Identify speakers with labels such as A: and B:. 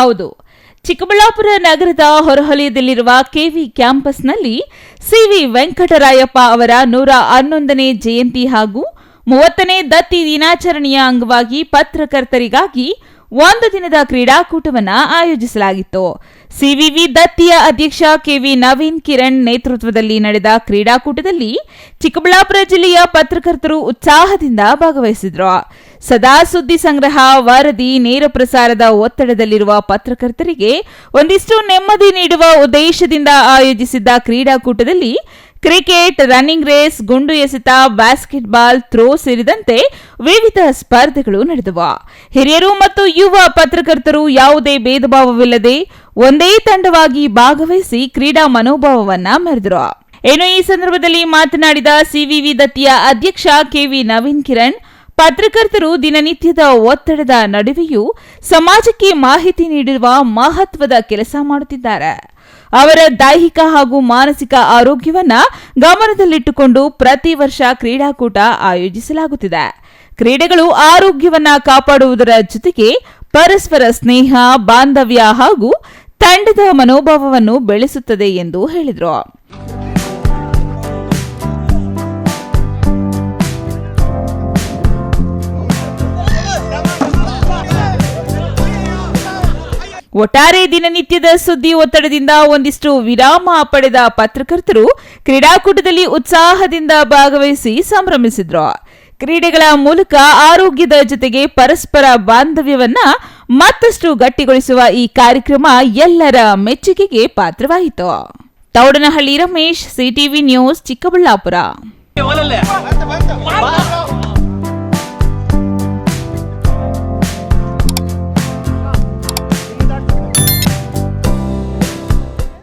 A: ಹೌದು, ಚಿಕ್ಕಬಳ್ಳಾಪುರ ನಗರದ ಹೊರವಲಯದಲ್ಲಿರುವ ಕೆವಿ ಕ್ಯಾಂಪಸ್ನಲ್ಲಿ ಸಿವಿ ವೆಂಕಟರಾಯಪ್ಪ ಅವರ 111ನೇ ಜಯಂತಿ ಹಾಗೂ 30ನೇ ದತ್ತಿ ದಿನಾಚರಣೆಯ ಅಂಗವಾಗಿ ಪತ್ರಕರ್ತರಿಗಾಗಿ ಒಂದು ದಿನದ ಕ್ರೀಡಾಕೂಟವನ್ನು ಆಯೋಜಿಸಲಾಗಿತ್ತು. ಸಿವಿವಿ ದತ್ತಿಯ ಅಧ್ಯಕ್ಷ ಕೆವಿ ನವೀನ್ ಕಿರಣ್ ನೇತೃತ್ವದಲ್ಲಿ ನಡೆದ ಕ್ರೀಡಾಕೂಟದಲ್ಲಿ ಚಿಕ್ಕಬಳ್ಳಾಪುರ ಜಿಲ್ಲೆಯ ಪತ್ರಕರ್ತರು ಉತ್ಸಾಹದಿಂದ ಭಾಗವಹಿಸಿದ್ರು. ಸದಾ ಸುದ್ದಿ ಸಂಗ್ರಹ, ವರದಿ, ನೇರ ಪ್ರಸಾರದ ಒತ್ತಡದಲ್ಲಿರುವ ಪತ್ರಕರ್ತರಿಗೆ ಒಂದಿಷ್ಟು ನೆಮ್ಮದಿ ನೀಡುವ ಉದ್ದೇಶದಿಂದ ಆಯೋಜಿಸಿದ್ದ ಕ್ರೀಡಾಕೂಟದಲ್ಲಿ ಕ್ರಿಕೆಟ್, ರನ್ನಿಂಗ್ ರೇಸ್, ಗುಂಡು ಎಸೆತ, ಬ್ಯಾಸ್ಕೆಟ್ಬಾಲ್, ಥ್ರೋ ಸೇರಿದಂತೆ ವಿವಿಧ ಸ್ಪರ್ಧೆಗಳು ನಡೆದವು. ಹಿರಿಯರು ಮತ್ತು ಯುವ ಪತ್ರಕರ್ತರು ಯಾವುದೇ ಭೇದ ಭಾವವಿಲ್ಲದೆ ಒಂದೇ ತಂಡವಾಗಿ ಭಾಗವಹಿಸಿ ಕ್ರೀಡಾ ಮನೋಭಾವವನ್ನ ಮೆರೆದರು. ಈ ಸಂದರ್ಭದಲ್ಲಿ ಮಾತನಾಡಿದ ಸಿವಿವಿ ದತ್ತಿಯ ಅಧ್ಯಕ್ಷ ಕೆವಿ ನವೀನ್ ಕಿರಣ್, ಪತ್ರಕರ್ತರು ದಿನನಿತ್ಯದ ಒತ್ತಡದ ನಡುವೆಯೂ ಸಮಾಜಕ್ಕೆ ಮಾಹಿತಿ ನೀಡುವ ಮಹತ್ವದ ಕೆಲಸ ಮಾಡುತ್ತಿದ್ದಾರೆ. ಅವರ ದೈಹಿಕ ಹಾಗೂ ಮಾನಸಿಕ ಆರೋಗ್ಯವನ್ನ ಗಮನದಲ್ಲಿಟ್ಟುಕೊಂಡು ಪ್ರತಿ ವರ್ಷ ಕ್ರೀಡಾಕೂಟ ಆಯೋಜಿಸಲಾಗುತ್ತಿದೆ. ಕ್ರೀಡೆಗಳು ಆರೋಗ್ಯವನ್ನ ಕಾಪಾಡುವುದರ ಜೊತೆಗೆ ಪರಸ್ಪರ ಸ್ನೇಹ, ಬಾಂಧವ್ಯ ಹಾಗೂ ತಂಡದ ಮನೋಭಾವವನ್ನು ಬೆಳೆಸುತ್ತದೆ ಎಂದು ಹೇಳಿದರು. ಒಟ್ಟಾರೆ ದಿನನಿತ್ಯದ ಸುದ್ದಿ ಒತ್ತಡದಿಂದ ಒಂದಿಷ್ಟು ವಿರಾಮ ಪಡೆದ ಪತ್ರಕರ್ತರು ಕ್ರೀಡಾಕೂಟದಲ್ಲಿ ಉತ್ಸಾಹದಿಂದ ಭಾಗವಹಿಸಿ ಸಂಭ್ರಮಿಸಿದ್ರು. ಕ್ರೀಡೆಗಳ ಮೂಲಕ ಆರೋಗ್ಯದ ಜೊತೆಗೆ ಪರಸ್ಪರ ಬಾಂಧವ್ಯವನ್ನ ಮತ್ತಷ್ಟು ಗಟ್ಟಿಗೊಳಿಸುವ ಈ ಕಾರ್ಯಕ್ರಮ ಎಲ್ಲರ ಮೆಚ್ಚುಗೆಗೆ ಪಾತ್ರವಾಯಿತು. Thoudanahalli Ramesh, CTV news, Chikkaballapur.